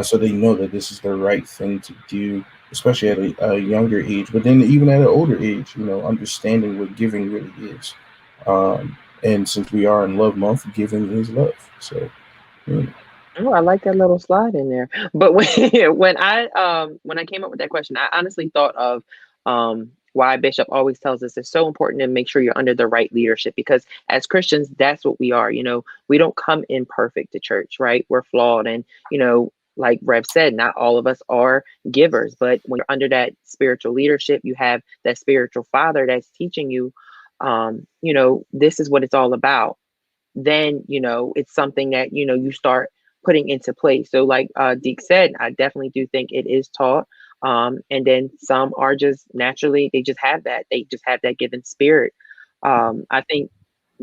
so they know that this is the right thing to do, especially at a younger age. But then even at an older age, understanding what giving really is. And since we are in Love Month, giving is love. So. Oh, I like that little slide in there. But when I came up with that question, I honestly thought of why Bishop always tells us it's so important to make sure you're under the right leadership, because as Christians, that's what we are. We don't come in perfect to church, right? We're flawed. And, like Rev said, not all of us are givers, but when you're under that spiritual leadership, you have that spiritual father that's teaching you, this is what it's all about. Then, it's something that, you start putting into place. So like Deke said, I definitely do think it is taught. And then some are just naturally, they just have that. They just have that given spirit. I think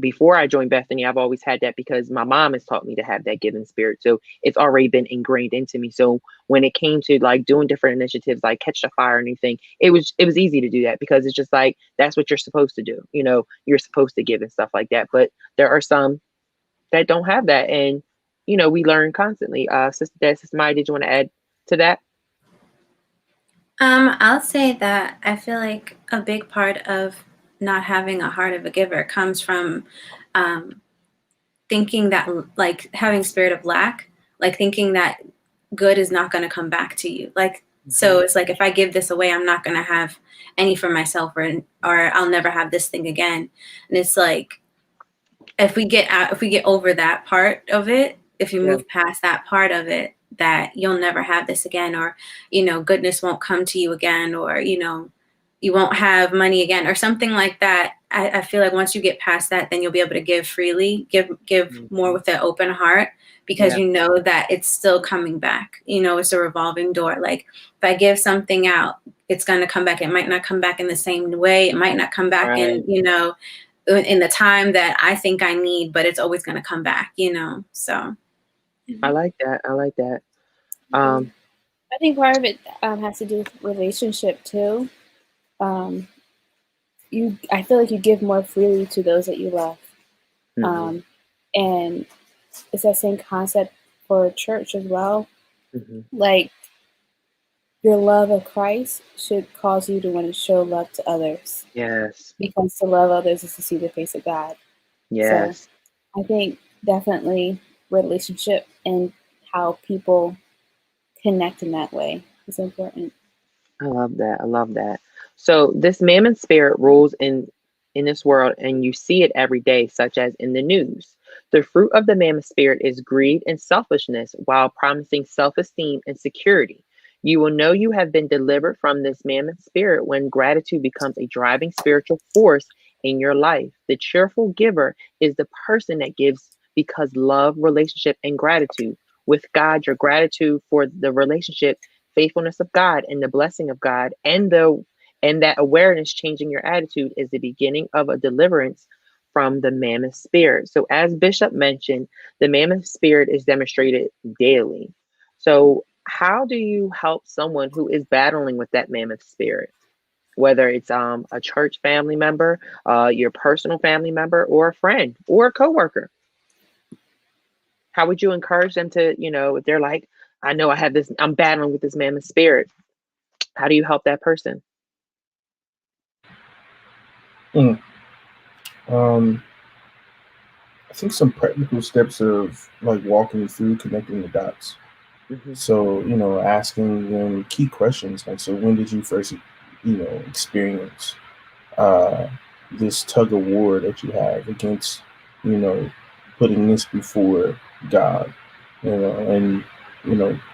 before I joined Bethany, I've always had that because my mom has taught me to have that given spirit. So it's already been ingrained into me. So when it came to like doing different initiatives, like Catch the Fire or anything, it was easy to do that because it's just like, that's what you're supposed to do. You're supposed to give and stuff like that. But there are some that don't have that. And, we learn constantly. Sister Maya, did you want to add to that? I'll say that I feel like a big part of not having a heart of a giver comes from thinking that, like, having spirit of lack, like thinking that good is not going to come back to you. Like, so it's like, if I give this away, I'm not going to have any for myself, or I'll never have this thing again. And it's like, if we get over that part of it, if you move past that part of it, that you'll never have this again, or, goodness won't come to you again, or, you won't have money again, or something like that. I feel like once you get past that, then you'll be able to give freely, give more with an open heart, because you know that it's still coming back. It's a revolving door. Like, if I give something out, it's going to come back. It might not come back in the same way. It might not come back in the time that I think I need, but it's always going to come back, so. I like that. I think part of it has to do with relationship too. I feel like you give more freely to those that you love. And it's that same concept for church as well. Like, your love of Christ should cause you to want to show love to others. Yes. Because to love others is to see the face of God. Yes. So I think definitely relationship and how people connect in that way is important. I love that. I love that. So this mammon spirit rules in this world, and you see it every day, such as in the news. The fruit of the mammon spirit is greed and selfishness, while promising self-esteem and security. You will know you have been delivered from this mammon spirit when gratitude becomes a driving spiritual force in your life. The cheerful giver is the person that gives because love, relationship, and gratitude. With God, your gratitude for the relationship, faithfulness of God, and the blessing of God, and that awareness changing your attitude is the beginning of a deliverance from the mammoth spirit. So as Bishop mentioned, the mammoth spirit is demonstrated daily. So how do you help someone who is battling with that mammoth spirit? Whether it's a church family member, your personal family member, or a friend or a coworker. How would you encourage them to, if they're like, I know I'm battling with this mammoth spirit. How do you help that person? I think some practical steps of like walking through connecting the dots. So, asking them key questions like, so when did you first, experience this tug of war that you have against, putting this before God, and,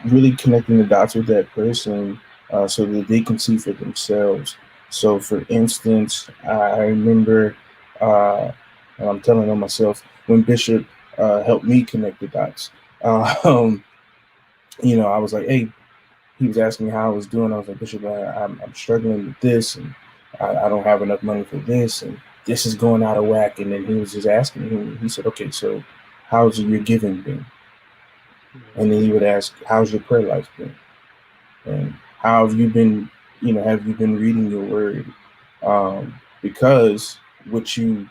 really connecting the dots with that person so that they can see for themselves. So, for instance, I remember, and I'm telling on myself, when Bishop helped me connect the dots, I was like, hey, he was asking me how I was doing. I was like, Bishop, I'm struggling with this, and I don't have enough money for this, and this is going out of whack. And then he was just asking me, he said, okay, so how's your giving been? And then he would ask, how's your prayer life been? And how have you been, have you been reading your word? Because what you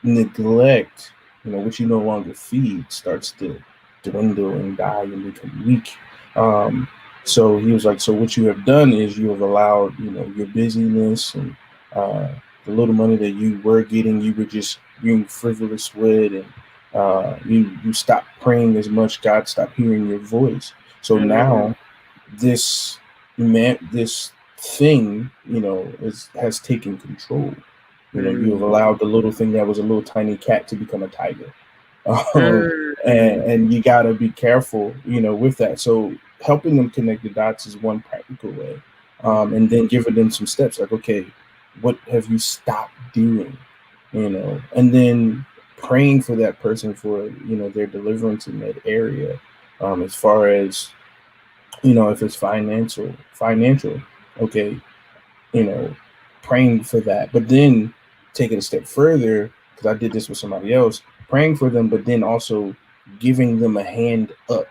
neglect, what you no longer feed starts to dwindle and die and become weak. So he was like, so what you have done is you have allowed, your busyness and the little money that you were getting, you were just being frivolous with, and you stopped praying as much. God stopped hearing your voice. So now this thing, has taken control. You have allowed the little thing that was a little tiny cat to become a tiger. And you got to be careful, with that. So helping them connect the dots is one practical way. And then giving them some steps like, okay, what have you stopped doing? And then praying for that person for, their deliverance in that area. As far as, if it's financial, okay, praying for that. But then take it a step further, because I did this with somebody else, praying for them, but then also giving them a hand up.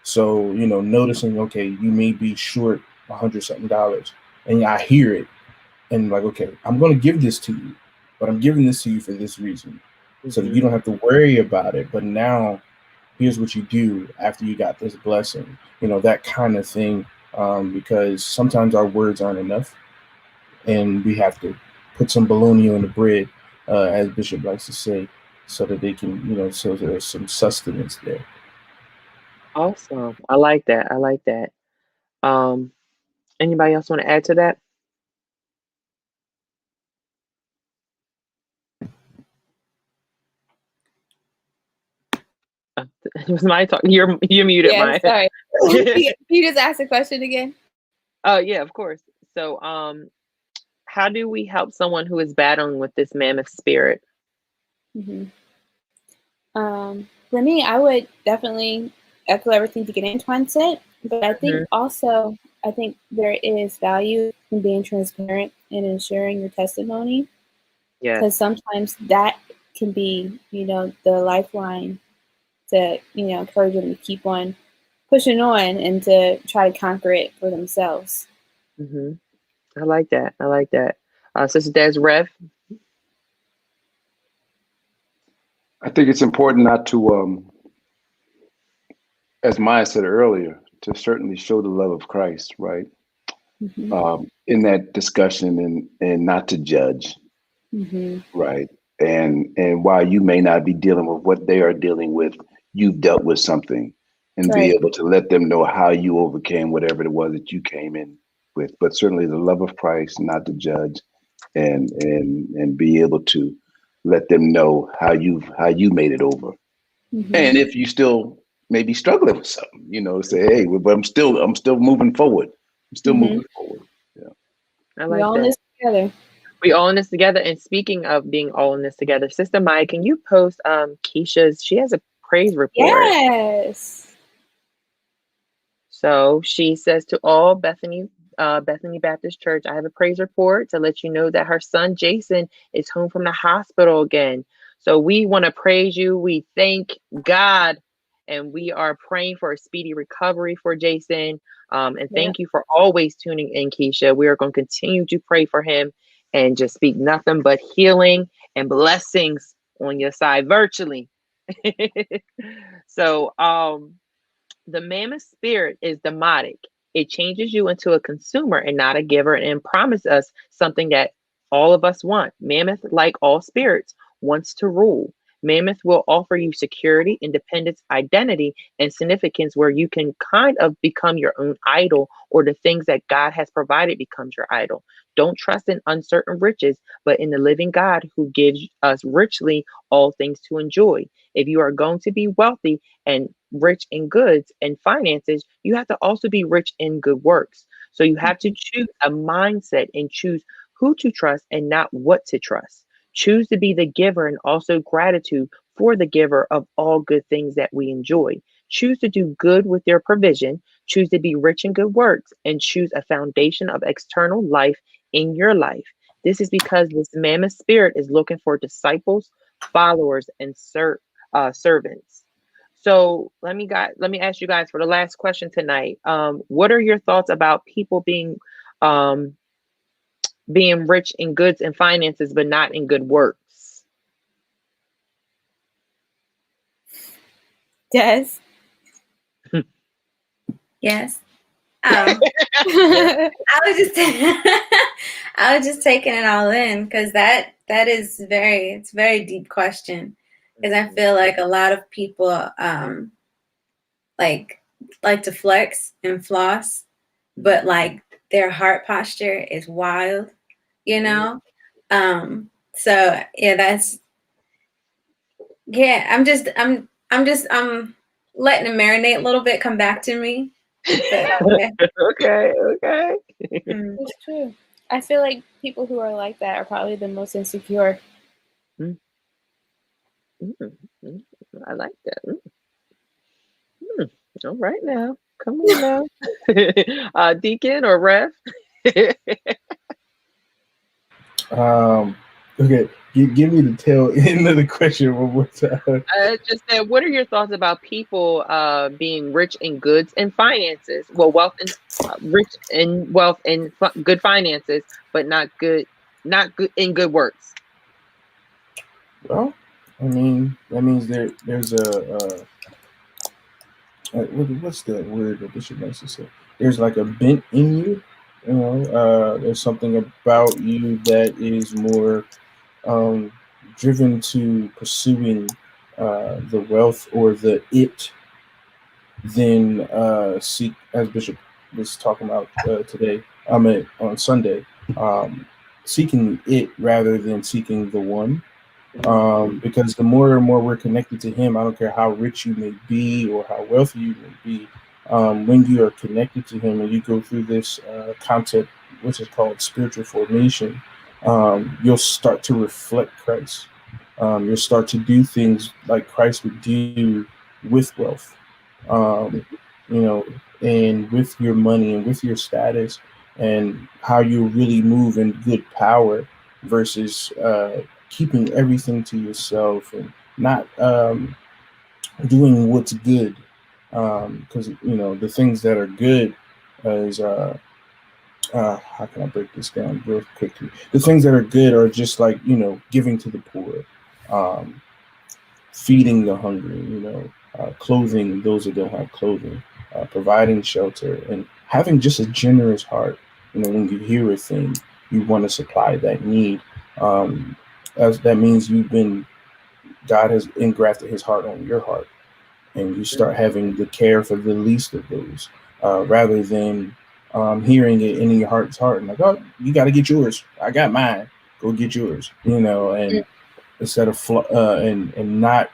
So, noticing, okay, you may be short $100 something, and I hear it, and like, okay, I'm going to give this to you, but I'm giving this to you for this reason, so that you don't have to worry about it. But now, here's what you do after you got this blessing, that kind of thing, because sometimes our words aren't enough, and we have to put some bologna on the bread, as Bishop likes to say, so that they can, so there's some sustenance there. Awesome. I like that. Anybody else want to add to that? It was my talk. You're muted, Yeah, Maya. sorry. Can you just ask the question again? Oh yeah, of course. So how do we help someone who is battling with this mammoth spirit? For me, I would definitely echo everything to get Antoine said, but I think also, there is value in being transparent and in sharing your testimony. Yeah. Because sometimes that can be, the lifeline to, encourage them to keep on pushing on and to try to conquer it for themselves. Mm-hmm. I like that. I like that. Sister Des, Rev. I think it's important not to, as Maya said earlier, to certainly show the love of Christ, right? Mm-hmm. In that discussion, and not to judge, Mm-hmm. right? And while you may not be dealing with what they are dealing with, you've dealt with something, and be able to let them know how you overcame whatever it was that you came in with. But certainly the love of Christ, not to judge, and be able to let them know how you made it over. Mm-hmm. And if you still maybe struggling with something, say, hey, but I'm still moving forward. I'm still moving forward. Yeah. I We like all in that. this together. We all in this together. And speaking of being all in this together, Sister Maya, can you post Keisha's? She has a praise report. Yes. So she says to all Bethany Baptist Church, I have a praise report to let you know that her son Jason is home from the hospital again. So we want to praise you. We thank God, and we are praying for a speedy recovery for Jason. And thank you for always tuning in, Keisha. We are going to continue to pray for him and just speak nothing but healing and blessings on your side virtually. So, the mammoth spirit is demotic. It changes you into a consumer and not a giver, and promises us something that all of us want. Mammoth, like all spirits, wants to rule. Mammoth will offer you security, independence, identity, and significance where you can kind of become your own idol, or the things that God has provided becomes your idol. Don't trust in uncertain riches, but in the living God who gives us richly all things to enjoy. If you are going to be wealthy and rich in goods and finances, you have to also be rich in good works. So you have to choose a mindset and choose who to trust and not what to trust. Choose to be the giver and also gratitude for the giver of all good things that we enjoy. Choose to do good with your provision. Choose to be rich in good works and choose a foundation of external life in your life. This is because this mammoth spirit is looking for disciples, followers, and servants. So let me ask you guys for the last question tonight. What are your thoughts about people being rich in goods and finances, but not in good works? Des. Yes. I was just taking it all in because that is it's a very deep question, because I feel like a lot of people like to flex and floss, but like their heart posture is wild, So yeah, I'm letting it marinate a little bit, come back to me. Okay. It's true. I feel like people who are like that are probably the most insecure. I like that. All right now. Come on now. Deacon or Ref? Okay, give me the tail end of the question one more time. Just said, what are your thoughts about people being rich in goods and finances? Well, rich in wealth and good finances, but not good in good works. Well, I mean, that means there's what's the word that Bishop likes to say? There's like a bent in you. There's something about you that is more driven to pursuing the wealth or the it than seek, as Bishop was talking about today. On Sunday, seeking it rather than seeking the one. Because the more and more we're connected to him, I don't care how rich you may be or how wealthy you may be, when you are connected to him and you go through this concept, which is called spiritual formation, you'll start to reflect Christ. You'll start to do things like Christ would do with wealth, and with your money and with your status, and how you really move in good power versus keeping everything to yourself and not doing what's good because the things that are good is how can I break this down real quickly? The things that are good are just like giving to the poor, feeding the hungry, clothing those that don't have clothing, providing shelter, and having just a generous heart. When you hear a thing, you want to supply that need. As that means God has engrafted His heart on your heart, and you start having the care for the least of those, rather than hearing it in your heart's heart and like, oh, you got to get yours. I got mine. Go get yours. And instead of and not,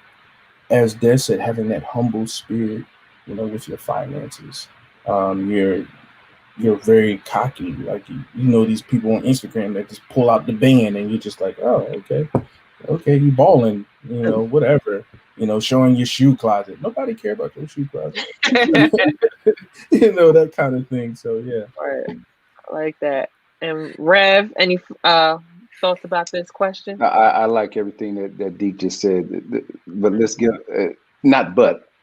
as Des said, having that humble spirit, with your finances. You're very cocky. Like these people on Instagram that just pull out the band and you're just like, oh, okay, you balling, whatever. Showing your shoe closet. Nobody care about your shoe closet. That kind of thing. So yeah. Right. I like that. And Rev, any thoughts about this question? I like everything that Deke just said, but let's get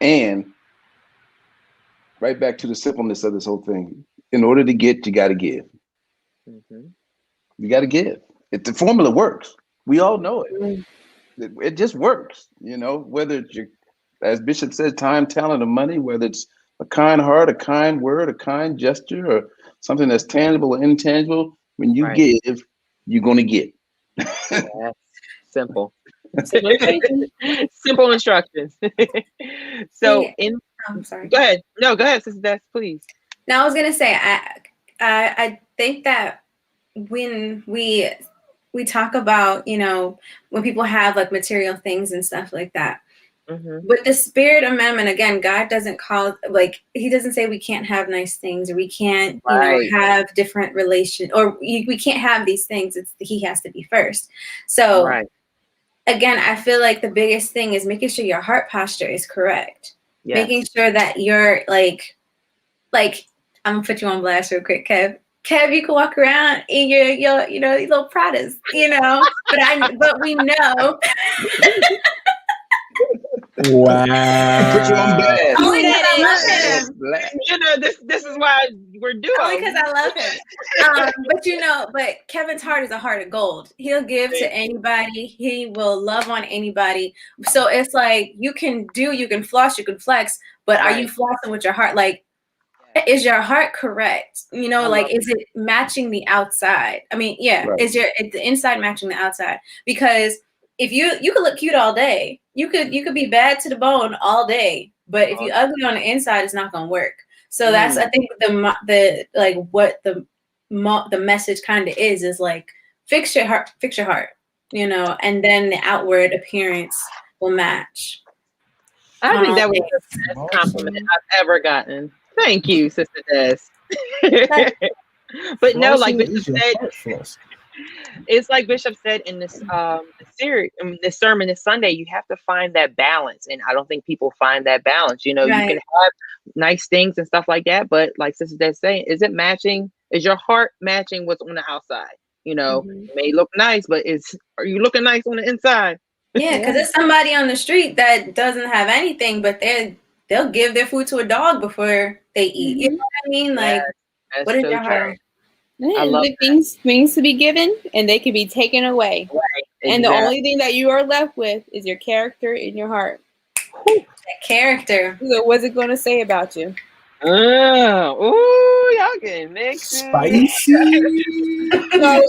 and right back to the simpleness of this whole thing. In order to get, you got to give. Mm-hmm. You got to give. The formula works. We all know it. It just works. Whether it's as Bishop said, time, talent, or money, whether it's a kind heart, a kind word, a kind gesture, or something that's tangible or intangible. When you give, you're going to get. Yeah, simple. Simple instructions. So I'm sorry. Go ahead. No, go ahead, Sister Des, please. Now I was gonna say I think that when we talk about when people have like material things and stuff like that, with the spirit of mammon, again, God doesn't call He doesn't say we can't have nice things or we can't have different relations or we can't have these things. He has to be first. So again, I feel like the biggest thing is making sure your heart posture is correct. Yes. Making sure that you're like I'm gonna put you on blast real quick, Kev. Kev, you can walk around in your little Pradas, but we know. Wow. Put you on blast. Only because I love him. This is why we're doing. Only because I love him. But Kevin's heart is a heart of gold. He'll give to anybody. He will love on anybody. So it's like you can floss, you can flex, but are you flossing with your heart? Like, is your heart correct? Is it matching the outside? I mean, is the inside matching the outside? Because if you could look cute all day, you could be bad to the bone all day, but if you ugly on the inside, it's not gonna work. So that's I think what the message kind of is like fix your heart, and then the outward appearance will match. I think that was the best compliment I've ever gotten. Thank you, Sister Des. But no, like Bishop said, it's like Bishop said in this series, this sermon this Sunday, you have to find that balance, and I don't think people find that balance. You can have nice things and stuff like that, but like Sister Des saying, is it matching? Is your heart matching what's on the outside? It may look nice, but are you looking nice on the inside? Yeah, because there's somebody on the street that doesn't have anything, but they'll give their food to a dog before they eat. You know what I mean? Like, what is your heart? I love things to be given, and they can be taken away. Right, exactly. And the only thing that you are left with is your character in your heart. That character. So what's it going to say about you? Y'all getting mixed. Spicy. So,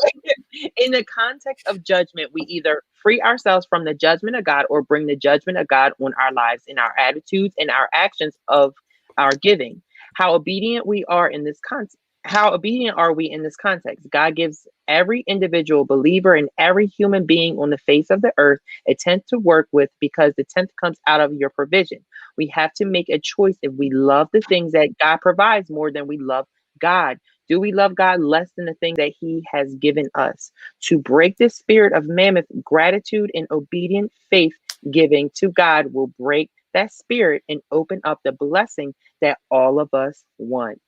in the context of judgment, we either free ourselves from the judgment of God or bring the judgment of God on our lives in our attitudes and our actions of our giving. How obedient we are in this context. How obedient are we in this context? God gives every individual believer and every human being on the face of the earth a tenth to work with because the tenth comes out of your provision. We have to make a choice if we love the things that God provides more than we love God. Do we love God less than the thing that He has given us? To break the spirit of mammoth, gratitude and obedient faith giving to God will break that spirit and open up the blessing that all of us want.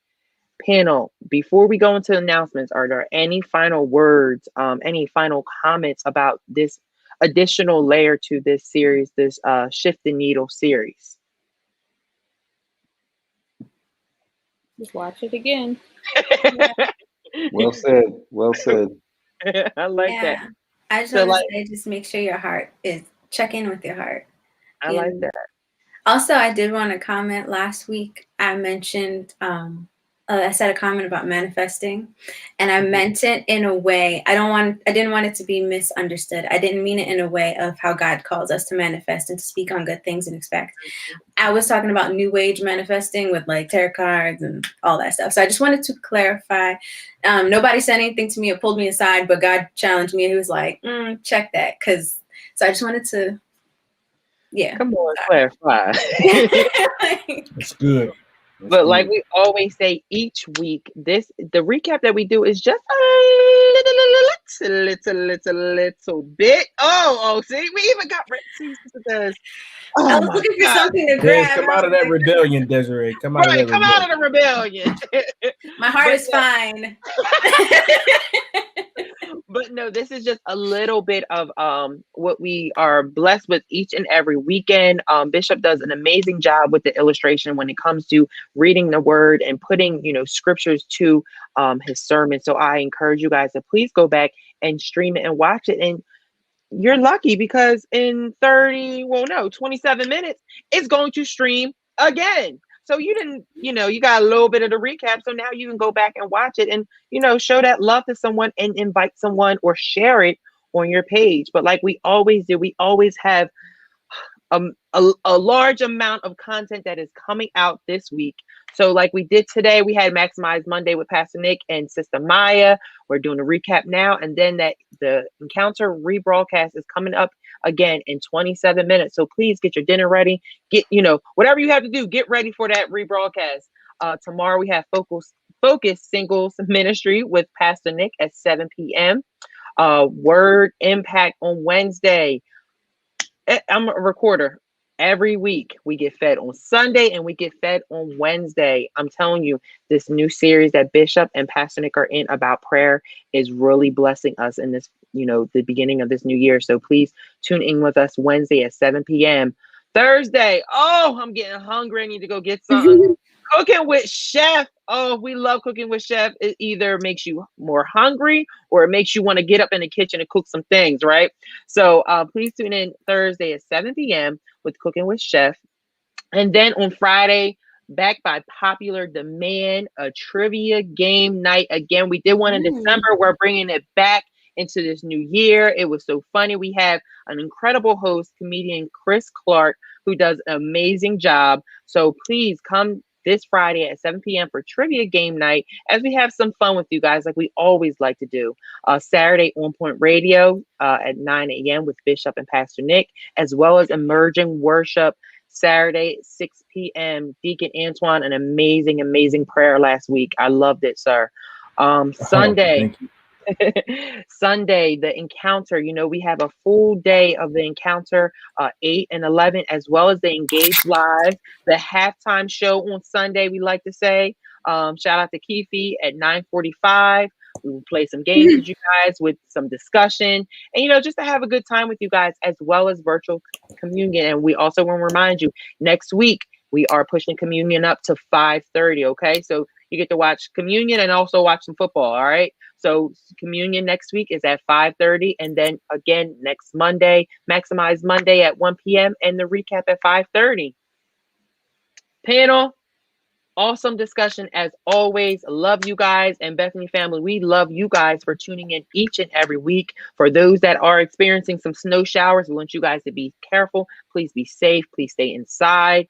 Panel, before we go into announcements, are there any final words, any final comments about this additional layer to this series, this Shift the Needle series? Just watch it again. Well said. Well said. I like that. I just So, want to say, just make sure your heart is, check in with your heart. I like that. Also, I did want to comment last week. I mentioned, I said a comment about manifesting, and I meant it in a way, I didn't want it to be misunderstood. I didn't mean it in a way of how God calls us to manifest and to speak on good things and expect. I was talking about new age manifesting with like tarot cards and all that stuff. So I just wanted to clarify. Nobody said anything to me or pulled me aside, but God challenged me. He was like, check that. So I just wanted to, come on, clarify. It's good. But like we always say each week, the recap that we do is just a little bit. Oh, see, we even got this. I was looking for something to Des, grab. come out of that rebellion, Desiree. Come out of that rebellion. Come out of the rebellion. My heart is fine. But no, this is just a little bit of what we are blessed with each and every weekend. Bishop does an amazing job with the illustration when it comes to reading the word and putting, scriptures to his sermon. So I encourage you guys to please go back and stream it and watch it. And you're lucky because in 27 minutes, it's going to stream again. So you didn't, you got a little bit of the recap. So now you can go back and watch it and, show that love to someone and invite someone or share it on your page. But like we always do, we always have a large amount of content that is coming out this week. So like we did today, we had Maximize Monday with Pastor Nick and Sister Maya. We're doing a recap now. And then the Encounter rebroadcast is coming up again in 27 minutes. So please get your dinner ready. Get, whatever you have to do, get ready for that rebroadcast. Tomorrow we have Focus Singles Ministry with Pastor Nick at 7 p.m. Word Impact on Wednesday. I'm a recorder. Every week we get fed on Sunday and we get fed on Wednesday. I'm telling you, this new series that Bishop and Pastor Nick are in about prayer is really blessing us in this, the beginning of this new year. So please tune in with us Wednesday at 7 p.m. Thursday. Oh, I'm getting hungry. I need to go get something. Cooking with Chef. Oh, we love cooking with Chef. It either makes you more hungry or it makes you want to get up in the kitchen and cook some things, right? So please tune in Thursday at 7 p.m. with Cooking with Chef. And then on Friday, back by popular demand, a trivia game night. Again, we did one in December. We're bringing it back into this new year. It was so funny. We have an incredible host, comedian Chris Clark, who does an amazing job. So please come this Friday at 7 p.m. for trivia game night as we have some fun with you guys like we always like to do. Saturday On Point Radio at 9 a.m. with Bishop and Pastor Nick, as well as Emerging Worship Saturday at 6 p.m. Deacon Antoine, an amazing prayer last week. I loved it, sir. Sunday. Thank you. Sunday, the Encounter, we have a full day of the Encounter, 8 and 11, as well as the Engage Live, the halftime show on Sunday, we like to say. Shout out to Keefe at 9:45. We will play some games with you guys with some discussion and, just to have a good time with you guys, as well as virtual communion. And we also want to remind you, next week, we are pushing communion up to 5:30. Okay. So you get to watch communion and also watch some football. All right. So communion next week is at 5:30. And then again, next Monday, Maximize Monday at 1 p.m. and the recap at 5:30. Panel. Awesome discussion as always. Love you guys, and Bethany family, we love you guys for tuning in each and every week. For those that are experiencing some snow showers, we want you guys to be careful. Please be safe. Please stay inside.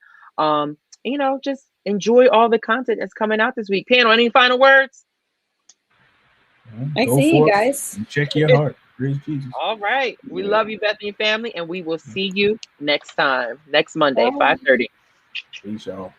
Just enjoy all the content that's coming out this week. Panel, any final words? I see you guys. Check your heart. Praise Jesus. All right. We love you, Bethany family, and we will see you next time, next Monday, 5:30. Peace, y'all.